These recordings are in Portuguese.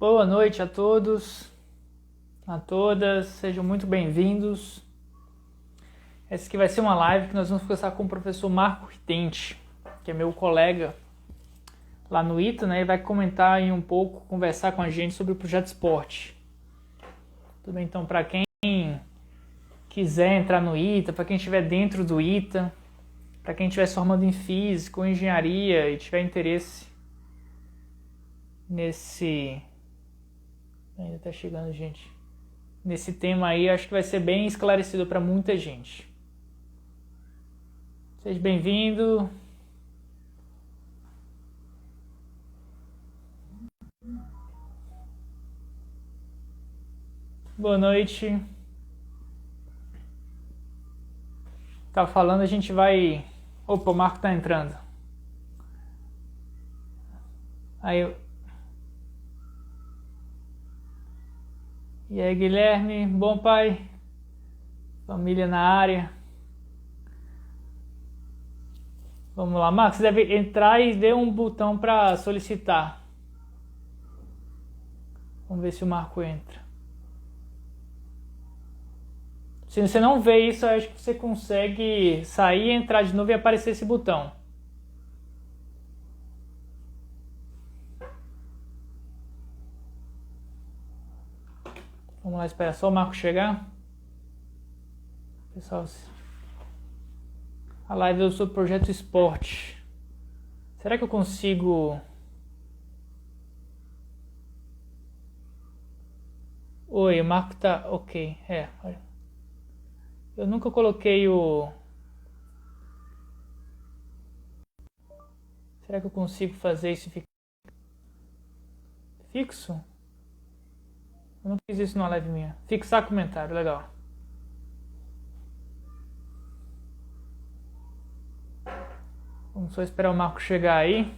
Boa noite a todos, a todas, sejam muito bem-vindos. Essa aqui vai ser uma live que nós vamos conversar com o professor Marco Ridente, que é meu colega lá no ITA, né? E vai comentar aí um pouco, conversar com a gente sobre o projeto Esporte. Tudo bem? Então, para quem quiser entrar no ITA, para quem estiver dentro do ITA, para quem estiver se formando em Física ou Engenharia e tiver interesse nesse... Ainda tá chegando, gente. Nesse tema aí, acho que vai ser bem esclarecido para muita gente. Seja bem-vindo. Boa noite. Tá falando, a gente vai... Opa, o Marco tá entrando. Aí... E aí, Guilherme? Bom, pai? Família na área. Vamos lá, Marcos, você deve entrar e ver um botão para solicitar. Vamos ver se o Marco entra. Se você não vê isso, eu acho que você consegue sair, entrar de novo e aparecer esse botão. Vamos lá, esperar só o Marco chegar. Pessoal, a live é sobre o projeto Esporte. Será que eu consigo... Oi, o Marco tá... Ok, olha. Eu nunca coloquei o... Será que eu consigo fazer isso ficar fixo? Eu não fiz isso numa live minha. Fixar comentário, legal. Vamos só esperar o Marco chegar aí.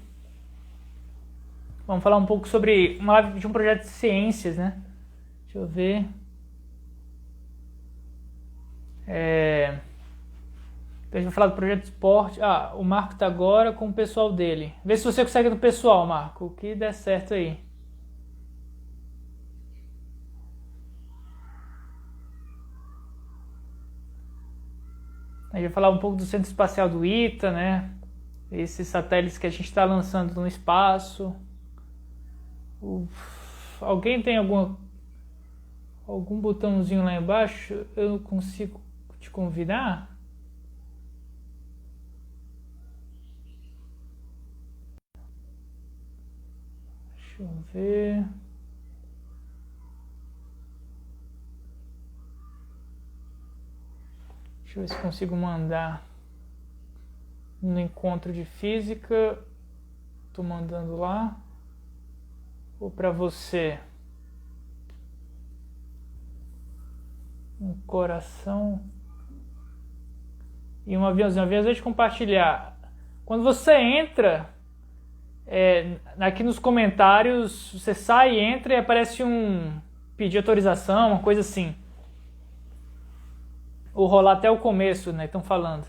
Vamos falar um pouco sobre uma live de um projeto de ciências, né? Deixa eu ver. Deixa eu falar do projeto de esporte. Ah, o Marco tá agora com o pessoal dele. Vê se você consegue do pessoal, Marco. O que der certo aí. A gente vai falar um pouco do Centro Espacial do ITA, né? Esses satélites que a gente está lançando no espaço. Alguém tem algum botãozinho lá embaixo? Eu não consigo te convidar? Deixa eu ver. Deixa eu ver se consigo mandar no encontro de física. Tô mandando lá. Ou para você. Um coração. E um aviãozinho. Um aviãozinho de compartilhar. Quando você entra, aqui nos comentários, você sai, entra e aparece um pedir autorização, uma coisa assim. Ou rolar até o começo, né? Estão falando.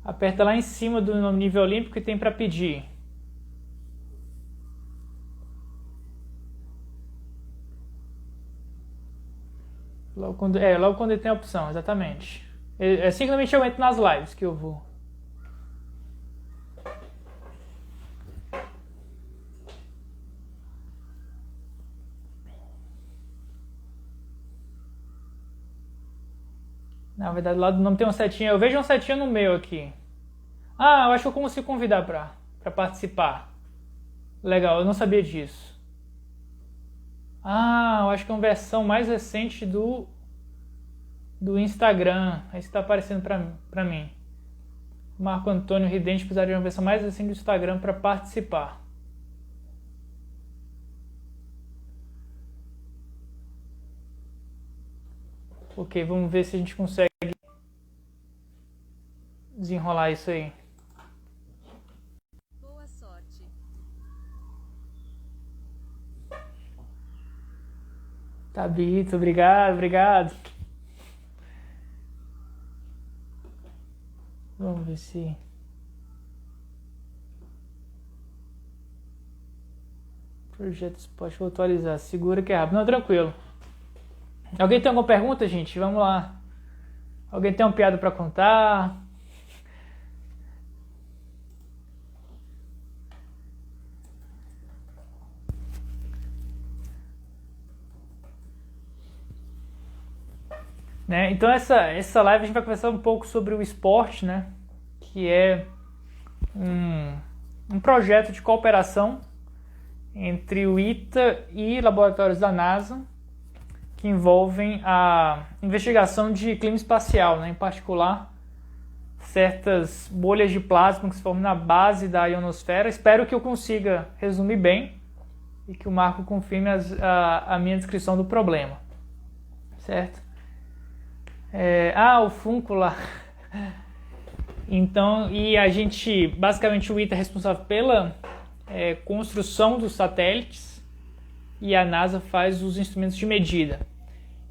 Aperta lá em cima do nível olímpico e tem para pedir. Logo quando ele tem a opção, exatamente. É assim que normalmente eu entro nas lives que eu vou. Na verdade, lá do nome tem uma setinha. Eu vejo uma setinha no meu aqui. Ah, eu acho que eu consigo convidar para participar. Legal, eu não sabia disso. Ah, eu acho que é uma versão mais recente do Instagram. Aí está aparecendo para mim. Marco Antônio Ridente precisaria de uma versão mais recente do Instagram para participar. Ok, vamos ver se a gente consegue desenrolar isso aí. Boa sorte. Tabito, obrigado. Vamos ver se... Projeto Esporte, vou atualizar. Segura que é rápido. Não, tranquilo. Alguém tem alguma pergunta, gente? Vamos lá. Alguém tem uma piada para contar? Né? Então essa live a gente vai conversar um pouco sobre o esporte, né? Que é um projeto de cooperação entre o ITA e laboratórios da NASA que envolvem a investigação de clima espacial, né? Em particular certas bolhas de plasma que se formam na base da ionosfera. Espero que eu consiga resumir bem e que o Marco confirme a minha descrição do problema, certo? O Funko lá. Então, e a gente, basicamente o ITA é responsável pela construção dos satélites e a NASA faz os instrumentos de medida.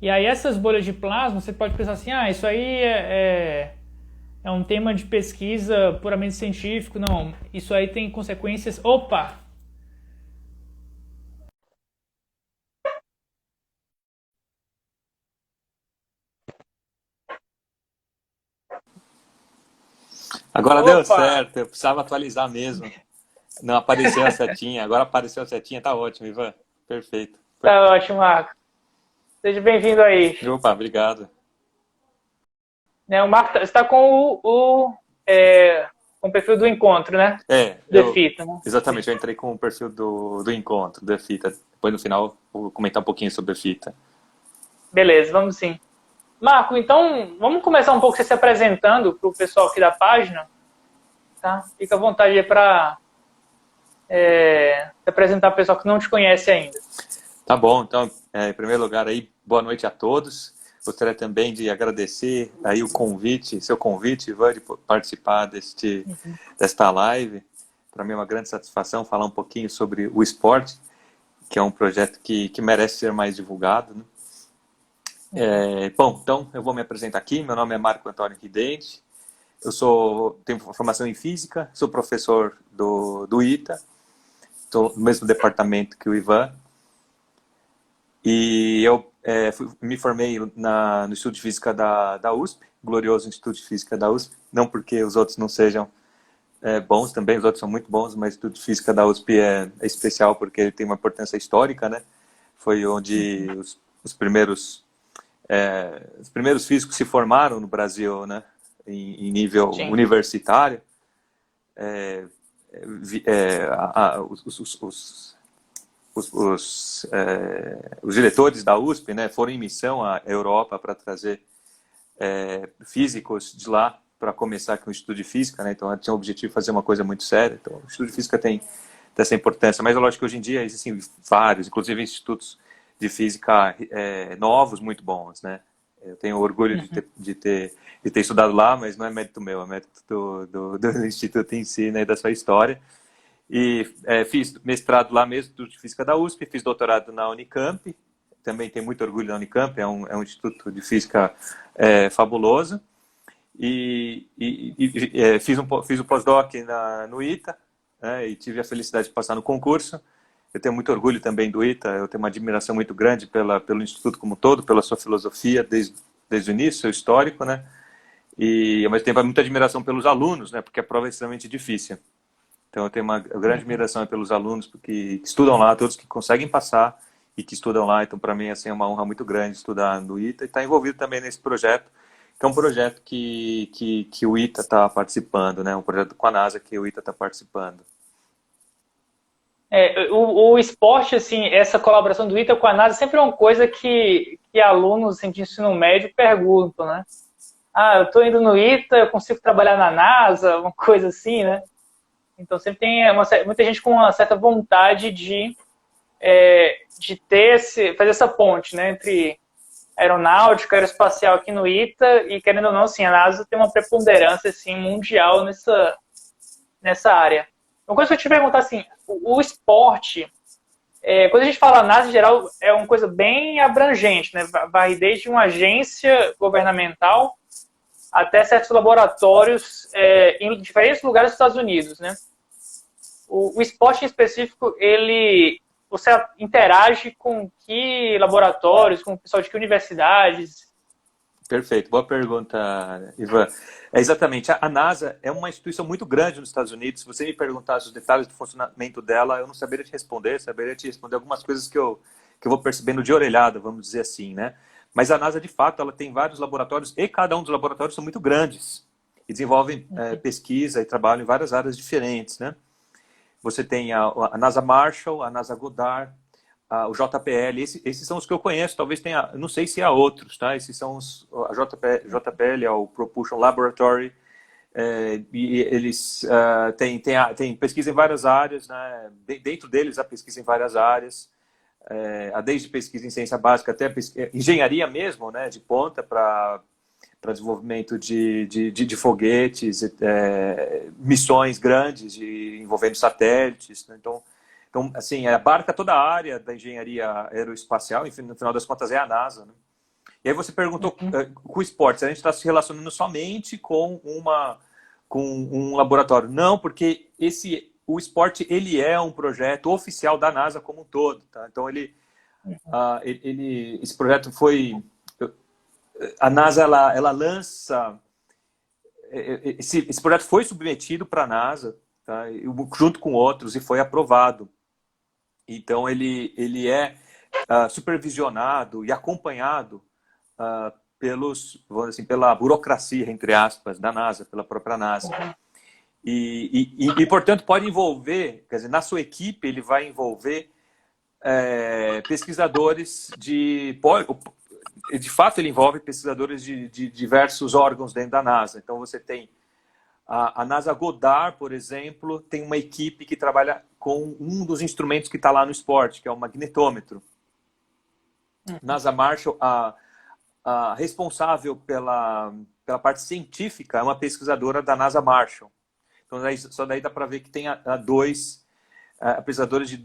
E aí essas bolhas de plasma, você pode pensar assim, isso aí é um tema de pesquisa puramente científico. Não, isso aí tem consequências... Opa! Agora deu certo, eu precisava atualizar mesmo. Não apareceu a setinha, agora apareceu a setinha, tá ótimo, Ivan. Perfeito. Tá ótimo, Marco. Seja bem-vindo aí. Opa, obrigado. O Marco, você está com com o perfil do encontro, né? Do Fita, né? Exatamente, eu entrei com o perfil do encontro, da Fita. Depois no final vou comentar um pouquinho sobre a Fita. Beleza, vamos sim. Marco, então vamos começar um pouco você se apresentando para o pessoal aqui da página, tá? Fica à vontade aí para se apresentar para o pessoal que não te conhece ainda. Tá bom, então, em primeiro lugar aí, boa noite a todos. Gostaria também de agradecer aí o convite, seu convite, Ivan, de participar desta live. Para mim é uma grande satisfação falar um pouquinho sobre o esporte, que é um projeto que merece ser mais divulgado, né? Bom, então eu vou me apresentar aqui. Meu nome é Marco Antônio Ridente. Tenho formação em física, sou professor do ITA, estou no mesmo departamento que o Ivan. E eu me formei no Instituto de Física da USP, glorioso Instituto de Física da USP. Não porque os outros não sejam bons também, os outros são muito bons, mas o Instituto de Física da USP é especial porque ele tem uma importância histórica, né? Foi onde os primeiros físicos se formaram no Brasil, né? Em nível universitário. Os diretores da USP, né, foram em missão à Europa para trazer físicos de lá para começar com o Instituto de Física, né? Então tinha o objetivo de fazer uma coisa muito séria. Então o Instituto de Física tem essa importância, mas é lógico que hoje em dia existem vários, inclusive institutos de física novos, muito bons, né? Eu tenho orgulho de ter estudado lá, mas não é mérito meu, é mérito do Instituto em si, né, da sua história. E fiz mestrado lá mesmo, Instituto de Física da USP, fiz doutorado na Unicamp, também tenho muito orgulho da Unicamp, é um instituto de física fabuloso. E fiz o pós-doc no ITA, né, e tive a felicidade de passar no concurso. Eu tenho muito orgulho também do ITA, eu tenho uma admiração muito grande pelo Instituto como um todo, pela sua filosofia desde o início, seu histórico, né? E ao mesmo tempo muita admiração pelos alunos, né? Porque a prova é extremamente difícil. Então eu tenho uma grande admiração pelos alunos que estudam lá, todos que conseguem passar e que estudam lá. Então para mim assim, é uma honra muito grande estudar no ITA e estar envolvido também nesse projeto, que é um projeto que o ITA está participando, né? Um projeto com a NASA que o ITA está participando. O esporte, assim, essa colaboração do ITA com a NASA sempre é uma coisa que alunos assim, de ensino médio perguntam, né? Eu estou indo no ITA, eu consigo trabalhar na NASA, uma coisa assim, né? Então sempre tem muita gente com uma certa vontade de fazer essa ponte, né, entre aeronáutica, aeroespacial aqui no ITA e, querendo ou não, assim, a NASA tem uma preponderância assim, mundial nessa área. Uma coisa que eu te perguntar, assim, o esporte, quando a gente fala NASA em geral, é uma coisa bem abrangente, né? Vai desde uma agência governamental até certos laboratórios em diferentes lugares dos Estados Unidos, né? O esporte em específico, você interage com que laboratórios, com o pessoal de que universidades? Perfeito, boa pergunta, Ivan. Exatamente, a NASA é uma instituição muito grande nos Estados Unidos. Se você me perguntasse os detalhes do funcionamento dela, eu não saberia te responder, saberia te responder algumas coisas que eu vou percebendo de orelhada, vamos dizer assim, né? Mas a NASA, de fato, ela tem vários laboratórios e cada um dos laboratórios são muito grandes e desenvolvem pesquisa e trabalho em várias áreas diferentes, né? Você tem a NASA Marshall, a NASA Goddard, o JPL, esses são os que eu conheço, talvez tenha, não sei se há outros, tá? Esses são a JPL é o Propulsion Laboratory, e eles têm pesquisa em várias áreas, né? Dentro deles há pesquisa em várias áreas, desde pesquisa em ciência básica até engenharia mesmo, né? De ponta para desenvolvimento de foguetes, missões grandes envolvendo satélites, né? Então, assim, abarca toda a área da engenharia aeroespacial, enfim, no final das contas é a NASA, né? E aí você perguntou com o esporte, se a gente está se relacionando somente com um laboratório. Não, porque o esporte, ele é um projeto oficial da NASA como um todo, tá? Então, esse projeto foi... A NASA, ela lança... Esse projeto foi submetido para a NASA, tá? Junto com outros, e foi aprovado. Então, ele é supervisionado e acompanhado vamos dizer assim, pela burocracia, entre aspas, da NASA, pela própria NASA. Portanto, pode envolver, quer dizer, na sua equipe, ele vai envolver pesquisadores de fato, ele envolve pesquisadores de diversos órgãos dentro da NASA. Então, você tem a NASA Goddard, por exemplo, tem uma equipe que trabalha com um dos instrumentos que está lá no esporte, que é o magnetômetro. NASA Marshall, a responsável pela parte científica é uma pesquisadora da NASA Marshall. Então, só daí dá para ver que tem dois pesquisadores de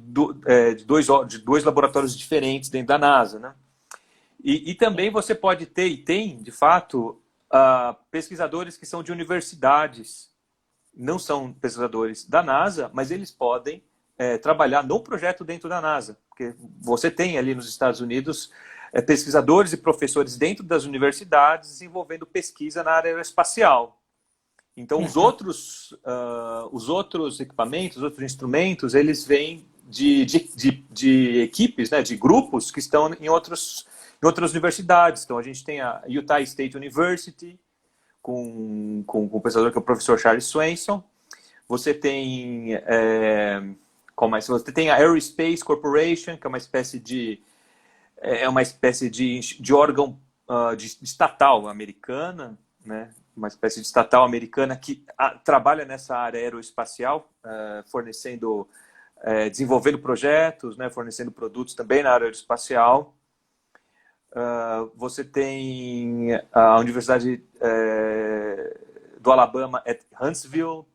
dois laboratórios diferentes dentro da NASA, né? E também você pode ter, e tem, de fato, pesquisadores que são de universidades. Não são pesquisadores da NASA, mas eles podem trabalhar no projeto dentro da NASA. Porque você tem ali nos Estados Unidos pesquisadores e professores dentro das universidades desenvolvendo pesquisa na área aeroespacial. Então, os outros equipamentos, os outros instrumentos, eles vêm de equipes, né, de grupos que estão em outras universidades. Então, a gente tem a Utah State University, com o pesquisador que é o professor Charles Swenson. Você tem, você tem a Aerospace Corporation, que é uma espécie de órgão de estatal americana, né? Uma espécie de estatal americana que trabalha nessa área aeroespacial, desenvolvendo projetos, né? Fornecendo produtos também na área aeroespacial. Você tem a Universidade do Alabama at Huntsville.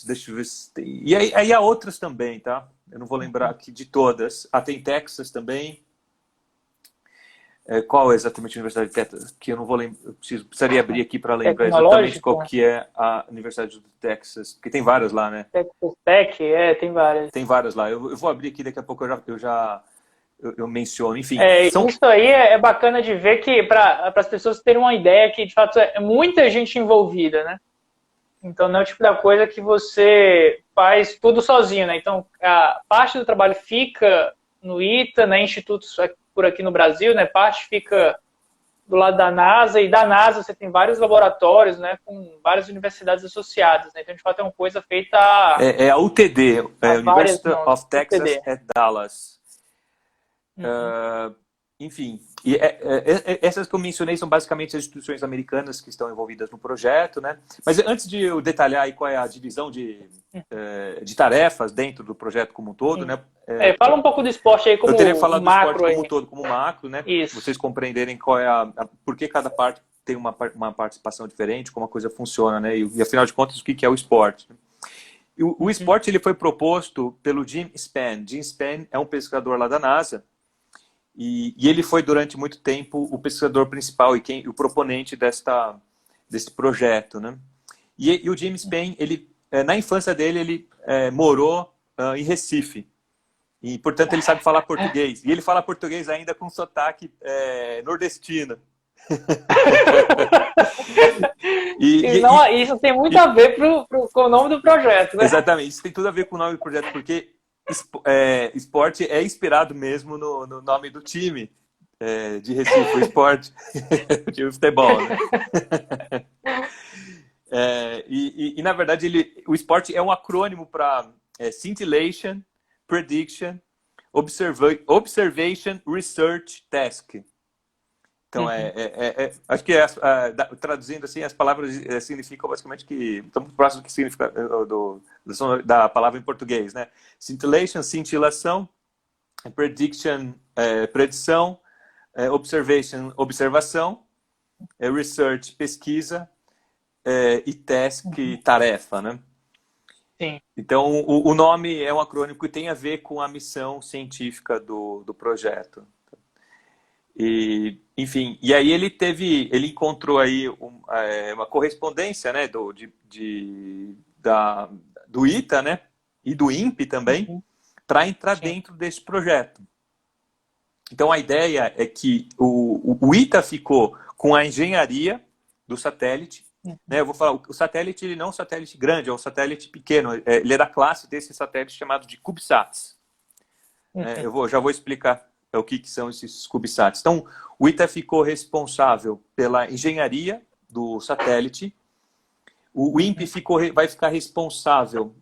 Deixa eu ver se tem. E aí há outras também, tá? Eu não vou lembrar aqui de todas. Tem Texas também. Qual é exatamente a Universidade de Texas? Que eu não vou lembrar. Precisaria abrir aqui para lembrar exatamente qual que é a Universidade do Texas. Porque tem várias lá, né? Texas Tech, tem várias. Tem várias lá. Eu vou abrir aqui, daqui a pouco eu menciono, enfim. Isso aí é bacana de ver que para as pessoas terem uma ideia que, de fato, é muita gente envolvida, né? Então, não é o tipo da coisa que você faz tudo sozinho, né? Então, a parte do trabalho fica no ITA, né? Institutos por aqui no Brasil, né? Parte fica do lado da NASA, e da NASA você tem vários laboratórios, né? Com várias universidades associadas, né? Então, de fato, é uma coisa feita... É a UTD, University of Texas at Dallas. Enfim, essas que eu mencionei são basicamente as instituições americanas que estão envolvidas no projeto, né? Mas antes de eu detalhar aí qual é a divisão de tarefas dentro do projeto como um todo, né? Fala um pouco do esporte aí como eu teria falado macro, do esporte como um todo, como macro, né? Isso. Vocês compreenderem qual é por que cada parte tem uma participação diferente, como a coisa funciona, né? E afinal de contas, o que é o esporte? O esporte ele foi proposto pelo Jim Spann. Jim Spann é um pesquisador lá da NASA. E ele foi, durante muito tempo, o pesquisador principal e o proponente desse projeto, né? E o James Payne, na infância dele, ele morou em Recife. E, portanto, ele sabe falar português. E ele fala português ainda com sotaque nordestino. Isso tem muito a ver com o nome do projeto, né? Exatamente, isso tem tudo a ver com o nome do projeto, porque esporte é inspirado mesmo no nome do time de Recife, o esporte, o time de futebol, né? Na verdade, o esporte é um acrônimo para Scintillation, Prediction, Observation, Research, Task. Então, acho que traduzindo assim, as palavras significam basicamente que estamos próximos do que significa da palavra em português, né? Scintillation, cintilação, prediction, predição, observation, observação, research, pesquisa e task, tarefa, né? Sim. Então, o nome é um acrônimo que tem a ver com a missão científica do projeto. E, enfim, e aí ele encontrou aí uma correspondência, né, do ITA, né, e do INPE também, para entrar dentro desse projeto. Então a ideia é que o ITA ficou com a engenharia do satélite, né, eu vou falar, o satélite ele não é um satélite grande, é um satélite pequeno, ele é da classe desse satélite chamado de CubeSats. Já vou explicar o que são esses CubeSats. Então, o ITA ficou responsável pela engenharia do satélite, o INPE vai ficar responsável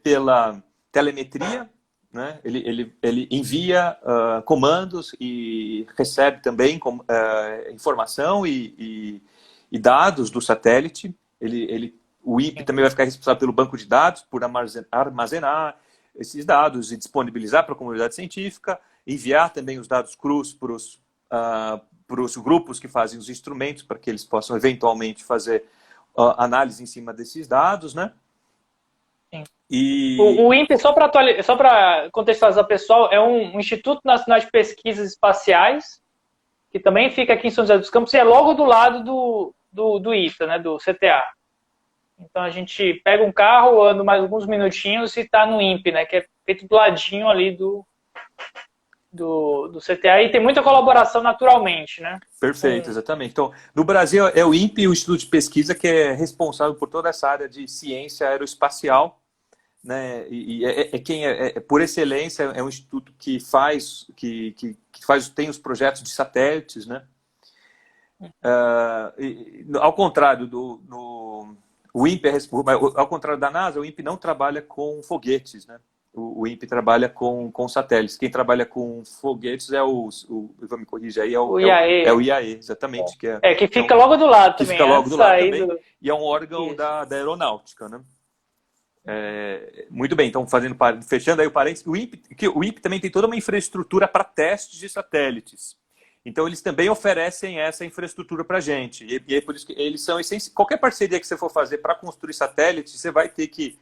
pela telemetria, né? Ele envia comandos e recebe também informação e dados do satélite. O INPE também vai ficar responsável pelo banco de dados, por armazenar esses dados e disponibilizar para a comunidade científica, enviar também os dados crus para os grupos que fazem os instrumentos, para que eles possam eventualmente fazer análise em cima desses dados, né? Sim. O INPE, só para contextualizar o pessoal, é um Instituto Nacional de Pesquisas Espaciais, que também fica aqui em São José dos Campos, e é logo do lado do ITA, né, do CTA. Então a gente pega um carro, anda mais alguns minutinhos e está no INPE, né, que é feito do ladinho ali do CTA, e tem muita colaboração naturalmente, né? Perfeito, exatamente. Então, no Brasil é o INPE, o Instituto de Pesquisa, que é responsável por toda essa área de ciência aeroespacial, né? Por excelência, é um instituto que tem os projetos de satélites, né? Ao contrário o INPE, ao contrário da NASA, o INPE não trabalha com foguetes, né? O INPE trabalha com satélites. Quem trabalha com foguetes vou me corrigir aí, o IAE. É o IAE, exatamente. Que fica logo do lado também. Que fica logo do lado também. E é um órgão da aeronáutica, né? Muito bem, então fechando aí o parênteses, o INPE também tem toda uma infraestrutura para testes de satélites. Então eles também oferecem essa infraestrutura para a gente. E é por isso que eles são essenciais. Qualquer parceria que você for fazer para construir satélites, você vai ter que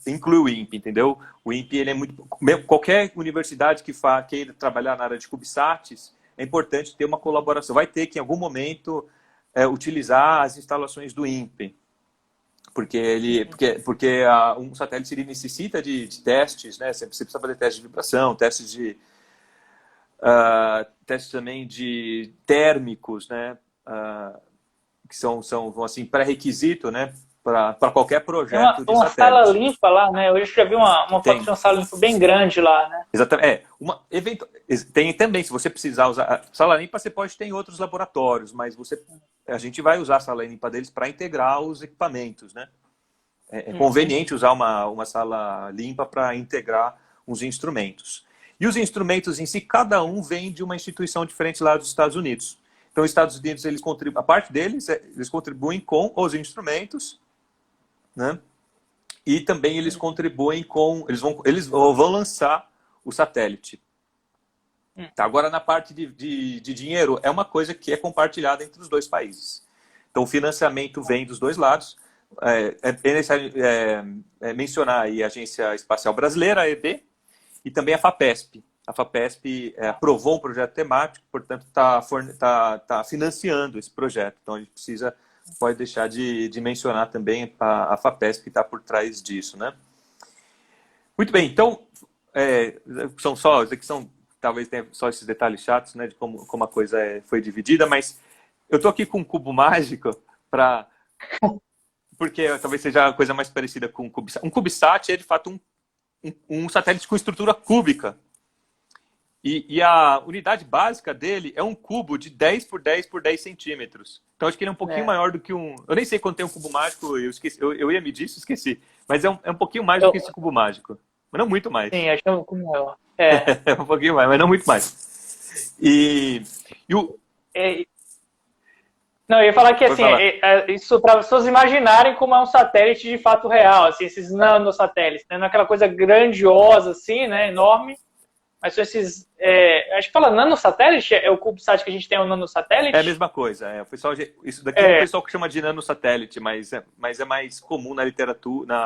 incluir o INPE, entendeu? O INPE, ele é muito... Qualquer universidade que queira trabalhar na área de CubeSats, é importante ter uma colaboração. Vai ter que, em algum momento, utilizar as instalações do INPE. Porque um satélite ele necessita de testes, né? Você precisa fazer testes de vibração, testes também de térmicos, né? Que são assim, pré-requisito, né? Para qualquer projeto de uma satélite. Sala limpa lá, né? Hoje eu já vi uma foto de uma sala limpa bem grande lá, né? Exatamente. Tem também, se você precisar usar... A sala limpa você pode ter em outros laboratórios, mas a gente vai usar a sala limpa deles para integrar os equipamentos, né? É conveniente usar uma sala limpa para integrar os instrumentos. E os instrumentos em si, cada um vem de uma instituição diferente lá dos Estados Unidos. Então, os Estados Unidos, a parte deles, eles contribuem com os instrumentos, né? E também eles contribuem eles vão lançar o satélite. Tá, agora, na parte de dinheiro, é uma coisa que é compartilhada entre os dois países. Então, o financiamento vem dos dois lados. É necessário mencionar aí a Agência Espacial Brasileira, a EB, e também a FAPESP. A FAPESP aprovou um projeto temático, portanto, está financiando esse projeto. Então, a gente pode deixar de mencionar também a FAPESP que está por trás disso, né? Muito bem, então, são só, aqui são, talvez tenha só esses detalhes chatos, né, de como a coisa foi dividida, mas eu tô aqui com um cubo mágico porque talvez seja a coisa mais parecida com um CubeSat. Um CubeSat é, de fato, um satélite com estrutura cúbica. E a unidade básica dele é um cubo de 10 por 10 por 10 centímetros. Então, acho que ele é um pouquinho maior do que um... Eu nem sei quanto tem um cubo mágico, eu esqueci. Eu ia medir isso, esqueci. Mas é um pouquinho mais do que esse cubo mágico. Mas não muito mais. Sim, acho que é um cubo maior. É um pouquinho mais, mas não muito mais. Não, eu ia falar que assim, isso para as pessoas imaginarem como é um satélite de fato real, assim, esses nanosatélites, né? Não é aquela coisa grandiosa assim, né, enorme, mas são esses, acho que fala nanosatélite, é o CubeSat que a gente tem, um nanosatélite? É a mesma coisa, o pessoal, isso daqui é o pessoal que chama de nanosatélite, mas é mais comum na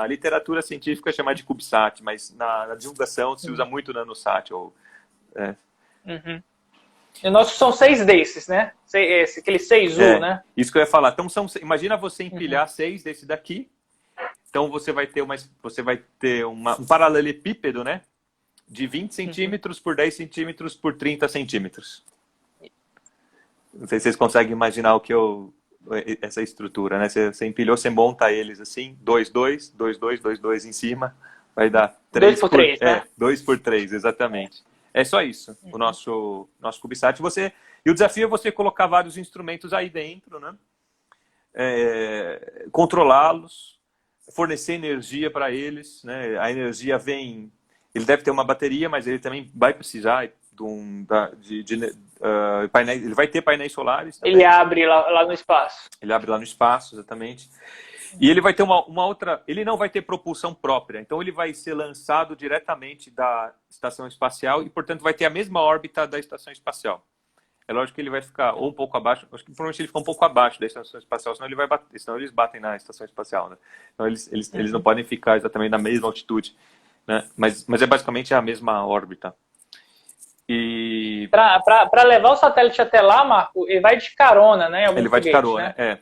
literatura científica chamar de CubeSat, mas na divulgação se usa muito nanosat. Uhum. E nossos são 6 desses, né? Aquele 6U, né? Isso que eu ia falar. Então, imagina você empilhar 6 desse daqui. Então, você vai ter um paralelepípedo, né? De 20 centímetros por 10 centímetros por 30 centímetros. Não sei se vocês conseguem imaginar essa estrutura, né? Você empilhou, você monta eles assim, 2, 2, 2, 2, 2, 2 em cima. Vai dar 3 por 3, né? 2 por 3, exatamente. É só isso, o nosso CubeSat. E o desafio é você colocar vários instrumentos aí dentro, né? Controlá-los, fornecer energia para eles, né? A energia vem... Ele deve ter uma bateria, mas ele também vai precisar de painéis. Ele vai ter painéis solares também. Ele abre lá no espaço. Ele abre lá no espaço, exatamente. E ele vai ter uma outra... Ele não vai ter propulsão própria. Então, ele vai ser lançado diretamente da estação espacial e, portanto, vai ter a mesma órbita da estação espacial. É lógico que ele vai ficar ou um pouco abaixo... Acho que provavelmente ele fica um pouco abaixo da estação espacial, senão eles batem na estação espacial, né? Então, eles não podem ficar exatamente na mesma altitude, né? Mas é basicamente a mesma órbita. E... Para levar o satélite até lá, Marco, ele vai de carona, né? Ele vai de carona, né?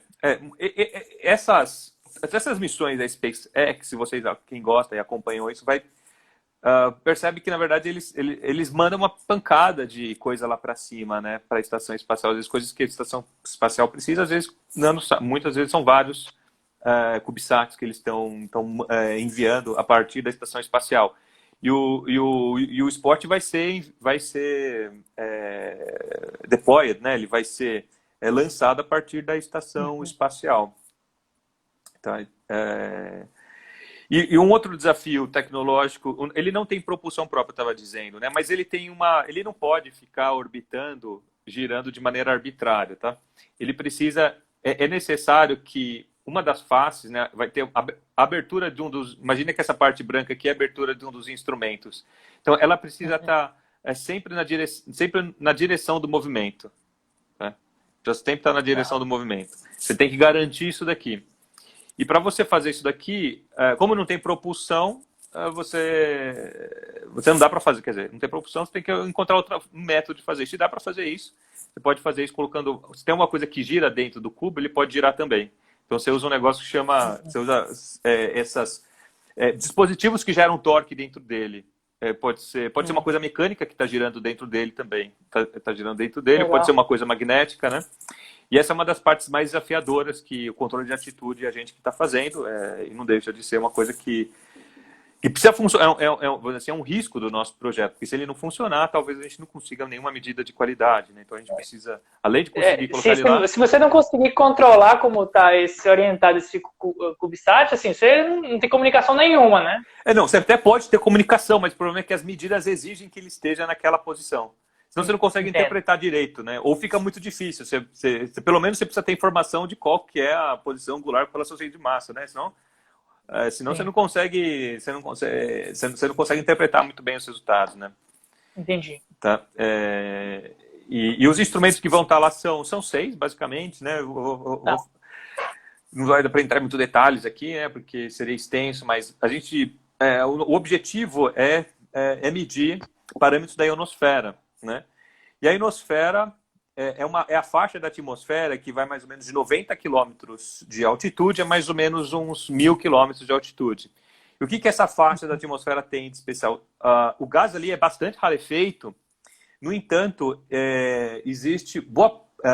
Essas missões da SpaceX, se vocês, quem gosta e acompanhou isso, percebe que, na verdade, eles mandam uma pancada de coisa lá para cima, né, para a estação espacial. Às vezes, coisas que a estação espacial precisa, às vezes, muitas vezes são vários CubeSats que eles estão enviando a partir da estação espacial. E o Spot vai ser deployed, né, ele vai ser lançado a partir da estação espacial. Tá? E um outro desafio tecnológico, ele não tem propulsão própria, eu estava dizendo, né? Mas ele não pode ficar orbitando, girando de maneira arbitrária, tá? Ele precisa, é necessário que uma das faces, né, vai ter a abertura de imagina que essa parte branca aqui é a abertura de um dos instrumentos. Então, ela precisa estar sempre na direção do movimento. Né? Já sempre está na direção do movimento. Você tem que garantir isso daqui. E para você fazer isso daqui, como não tem propulsão, você não dá para fazer, quer dizer, não tem propulsão, você tem que encontrar outro método de fazer isso. E dá para fazer isso. Você pode fazer isso colocando... Se tem uma coisa que gira dentro do cubo, ele pode girar também. Então você usa um negócio que chama... Você usa dispositivos que geram torque dentro dele. Pode ser uma coisa mecânica que está girando dentro dele também. Está girando dentro dele, pode ser uma coisa magnética, né? E essa é uma das partes mais desafiadoras que o controle de altitude a gente que está fazendo, e não deixa de ser uma coisa que precisa funcionar, é um risco do nosso projeto, porque se ele não funcionar, talvez a gente não consiga nenhuma medida de qualidade, né? Então a gente precisa, além de conseguir colocar ele lá... Se você não conseguir controlar como está orientado esse CubeSat, assim, você não tem comunicação nenhuma, né? Não, você até pode ter comunicação, mas o problema é que as medidas exigem que ele esteja naquela posição. Senão você não consegue interpretar direito, né? Ou fica muito difícil. Pelo menos você precisa ter informação de qual que é a posição angular com relação ao centro de massa, né? Senão você não consegue interpretar muito bem os resultados, né? Entendi. Tá? E os instrumentos que vão estar lá são 6, basicamente, né? Não vai dar para entrar em muitos detalhes aqui, né? Porque seria extenso, mas o objetivo é medir parâmetros da ionosfera, né? E a ionosfera é a faixa da atmosfera que vai mais ou menos de 90 quilômetros de altitude a mais ou menos uns 1.000 quilômetros de altitude. E o que essa faixa da atmosfera tem de especial? O gás ali é bastante rarefeito, no entanto, existe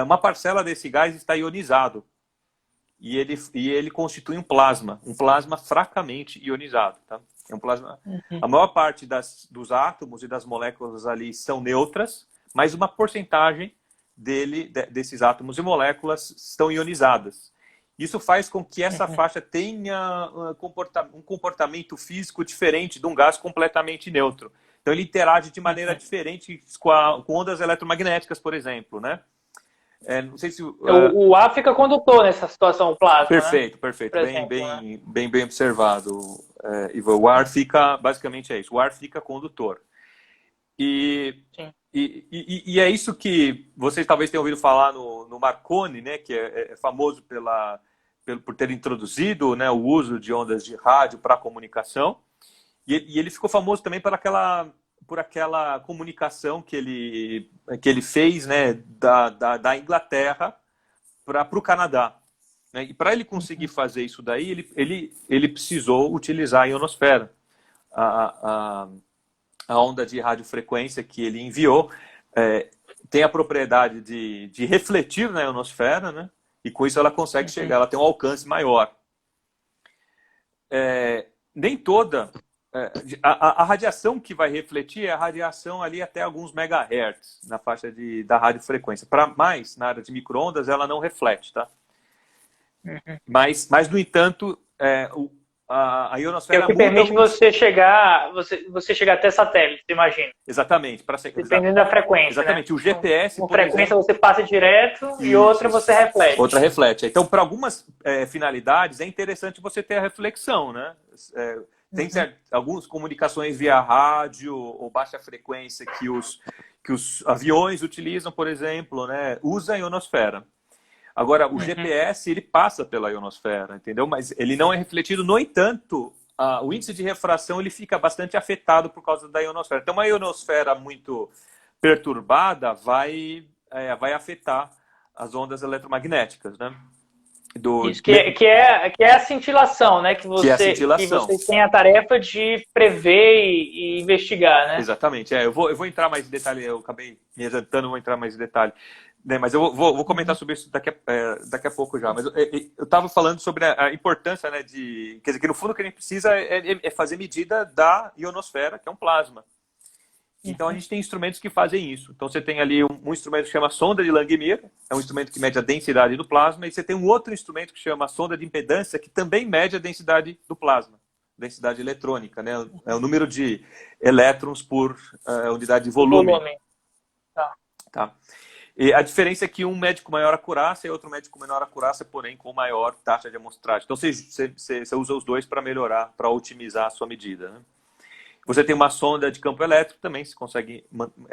uma parcela desse gás está ionizado. E ele constitui um plasma fracamente ionizado. Tá? É um plasma. A maior parte dos átomos e das moléculas ali são neutras, mas uma porcentagem desses átomos e moléculas estão ionizadas. Isso faz com que essa faixa tenha um comportamento físico diferente de um gás completamente neutro. Então ele interage de maneira diferente com ondas eletromagnéticas, por exemplo, né? Não sei se o ar fica condutor nessa situação, o plasma. Perfeito, né? perfeito, bem observado, Ivan. O ar fica, basicamente é isso, o ar fica condutor. E é isso que vocês talvez tenham ouvido falar no Marconi, né, que é famoso por ter introduzido, né, o uso de ondas de rádio para comunicação. E ele ficou famoso também por aquela comunicação que ele fez, né, da Inglaterra para o Canadá. Né? E para ele conseguir fazer isso daí, ele precisou utilizar a ionosfera. A onda de radiofrequência que ele enviou tem a propriedade de refletir na ionosfera, né? E com isso ela consegue chegar, ela tem um alcance maior. Nem toda... A radiação que vai refletir é a radiação ali até alguns megahertz na faixa da radiofrequência. Para mais, na área de micro-ondas, ela não reflete, tá? Mas no entanto, a ionosfera... É o que permite você chegar até satélite, imagina. Exatamente. Dependendo da frequência. Exatamente. Né? O GPS, uma frequência você passa direto e outra você reflete. Outra reflete. Então, para algumas finalidades, é interessante você ter a reflexão, né? Tem algumas comunicações via rádio ou baixa frequência que os aviões utilizam, por exemplo, né? Usa a ionosfera. Agora, o GPS, ele passa pela ionosfera, entendeu? Mas ele não é refletido. No entanto, o índice de refração ele fica bastante afetado por causa da ionosfera. Então, uma ionosfera muito perturbada vai afetar as ondas eletromagnéticas, né? Isso, que é a cintilação, né? Que você tem a tarefa de prever e investigar, né? Exatamente. Eu vou entrar mais em detalhe, eu acabei me adiantando, vou entrar mais em detalhe. Né, mas eu vou comentar sobre isso daqui a pouco já. Mas eu estava falando sobre a importância, né, quer dizer, que no fundo o que a gente precisa é fazer medida da ionosfera, que é um plasma. Então a gente tem instrumentos que fazem isso. Então você tem ali um instrumento que chama sonda de Langmuir, é um instrumento que mede a densidade do plasma, e você tem um outro instrumento que chama sonda de impedância, que também mede a densidade do plasma, densidade eletrônica, né? É o número de elétrons por unidade de volume. Tá. E a diferença é que um mede com maior acurácia e outro mede com menor acurácia, porém com maior taxa de amostragem. Então você usa os dois para melhorar, para otimizar a sua medida, né? Você tem uma sonda de campo elétrico também, você consegue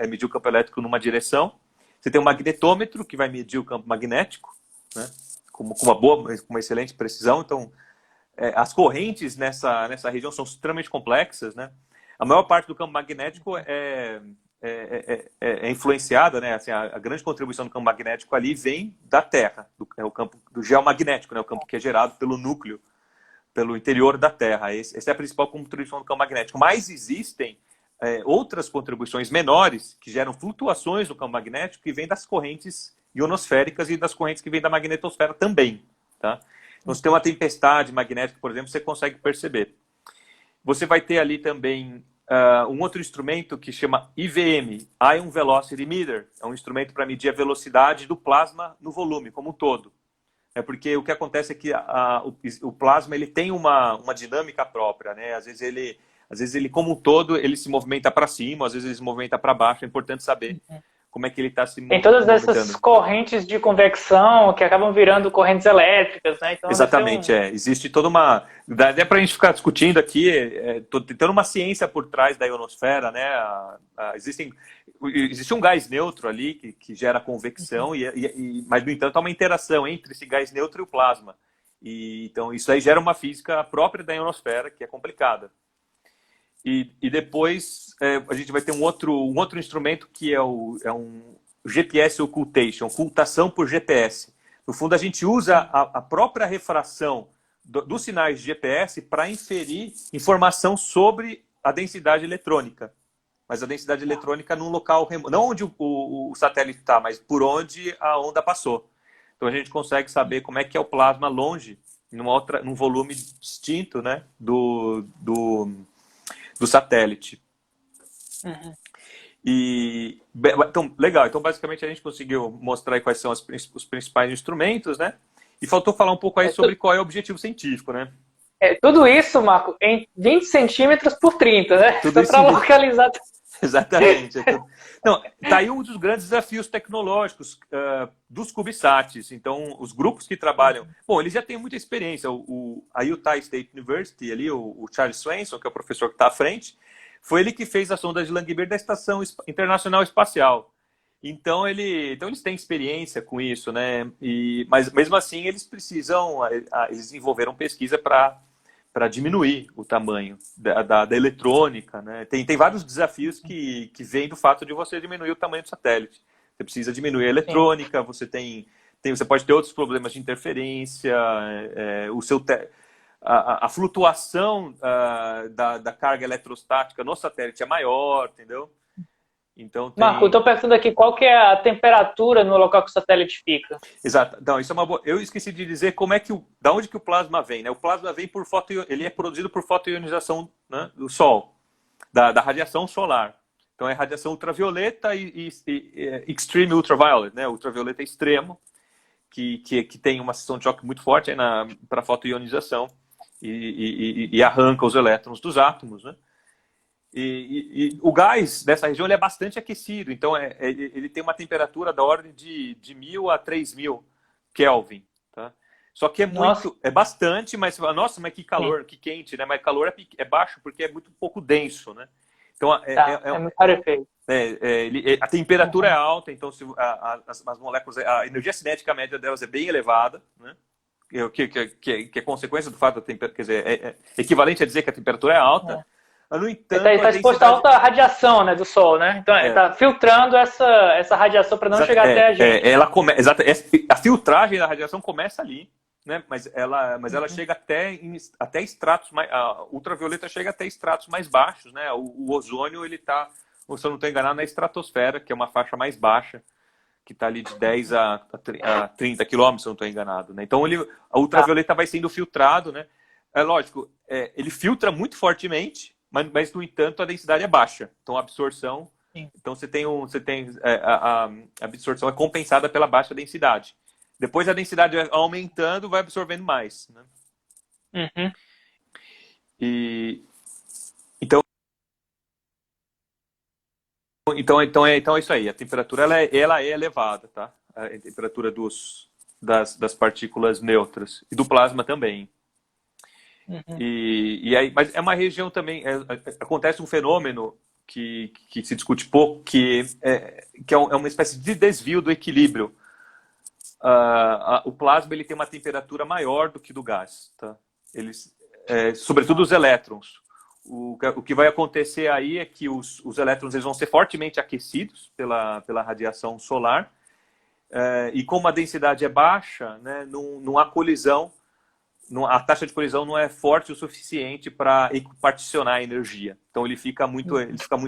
medir o campo elétrico numa direção. Você tem um magnetômetro que vai medir o campo magnético, né, com uma excelente precisão. Então, as correntes nessa região são extremamente complexas, né? A maior parte do campo magnético é influenciada, né? Assim, a grande contribuição do campo magnético ali vem da Terra, é o campo do geomagnético, né? O campo que é gerado pelo núcleo, pelo interior da Terra. Essa é a principal contribuição do campo magnético. Mas existem outras contribuições menores que geram flutuações no campo magnético que vêm das correntes ionosféricas e das correntes que vêm da magnetosfera também. Tá? Então, se tem uma tempestade magnética, por exemplo, você consegue perceber. Você vai ter ali também um outro instrumento que chama IVM, Ion Velocity Meter. É um instrumento para medir a velocidade do plasma no volume, como um todo. Porque o que acontece é que o plasma ele tem uma dinâmica própria, né? Às vezes ele, como um todo, ele se movimenta para cima, às vezes ele se movimenta para baixo. É importante saber como é que ele está se movimentando. Tem todas essas correntes de convecção que acabam virando correntes elétricas, né? Então, exatamente, existe toda uma... Dá para a gente ficar discutindo aqui, tem toda uma ciência por trás da ionosfera, né? Existe um gás neutro ali que gera convecção, mas, no entanto, há uma interação entre esse gás neutro e o plasma. Então, isso aí gera uma física própria da ionosfera, que é complicada. E depois a gente vai ter um outro instrumento que é um GPS Occultation, ocultação por GPS. No fundo, a gente usa a própria refração dos sinais de GPS para inferir informação sobre a densidade eletrônica. Mas a densidade eletrônica num local remoto, não onde o satélite está, mas por onde a onda passou. Então a gente consegue saber como é que é o plasma longe, num volume distinto, né, do satélite. Uhum. Então, legal. Então, basicamente, a gente conseguiu mostrar aí quais são os principais instrumentos, né? E faltou falar um pouco aí sobre qual é o objetivo científico, né? Tudo isso, Marco, em 20 centímetros por 30, né? Tudo Só para localizar. Exatamente. Não, tá aí um dos grandes desafios tecnológicos dos CubeSats. Então, os grupos que trabalham... Bom, eles já têm muita experiência. A Utah State University, ali, o Charles Swenson, que é o professor que está à frente, foi ele que fez a sonda de Langmuir da Estação Internacional Espacial. Então eles têm experiência com isso, né? Mas mesmo assim eles eles desenvolveram pesquisa para diminuir o tamanho da eletrônica, né? Tem vários desafios que vêm do fato de você diminuir o tamanho do satélite. Você precisa diminuir a eletrônica, você pode ter outros problemas de interferência, a flutuação da carga eletrostática no satélite é maior, entendeu? Então, Marco, eu estou pensando aqui, qual que é a temperatura no local que o satélite fica? Exato. Então, isso é uma boa... Eu esqueci de dizer como é da onde que o plasma vem, né? O plasma vem ele é produzido por fotoionização, né, do Sol, da radiação solar. Então, é radiação ultravioleta e extreme ultraviolet, né? Ultravioleta extremo, que tem uma seção de choque muito forte para fotoionização e arranca os elétrons dos átomos, né? E o gás dessa região ele é bastante aquecido, então ele tem uma temperatura da ordem de 1.000 a 3.000 Kelvin, tá? Só que é bastante, mas nossa, mas que calor, que quente, né? Mas calor é baixo porque é muito pouco denso, né? Então é muito rarefeito. A temperatura é alta, então as moléculas, a energia cinética média delas é bem elevada, né? Que é consequência do fato da temperatura, quer dizer, é equivalente a dizer que a temperatura é alta. Mas, no entanto, está exposto a alta radiação, né, do Sol, né? Então está filtrando essa radiação para não chegar até a gente. A filtragem da radiação começa ali, né? Mas ela chega até estratos mais. A ultravioleta chega até estratos mais baixos, né? O ozônio ele está, se eu não estou enganado, na estratosfera, que é uma faixa mais baixa, que está ali de 10 a 30 quilômetros, se eu não estou enganado, né? Então a ultravioleta vai sendo filtrado, né? É lógico, ele filtra muito fortemente, mas no entanto a densidade é baixa. Então a absorção, então a absorção é compensada pela baixa densidade. Depois a densidade vai aumentando, vai absorvendo mais, né? Uhum. Então é isso aí. A temperatura ela é elevada, tá? A temperatura das partículas neutras e do plasma também. Uhum. Mas é uma região também. Acontece um fenômeno que se discute pouco, que é uma espécie de desvio do equilíbrio. O plasma ele tem uma temperatura maior do que do gás, tá? Sobretudo os elétrons. O que vai acontecer aí é que os elétrons eles vão ser fortemente aquecidos pela radiação solar, e como a densidade é baixa, né, não há colisão. A taxa de colisão não é forte o suficiente para particionar a energia. Então ele fica muito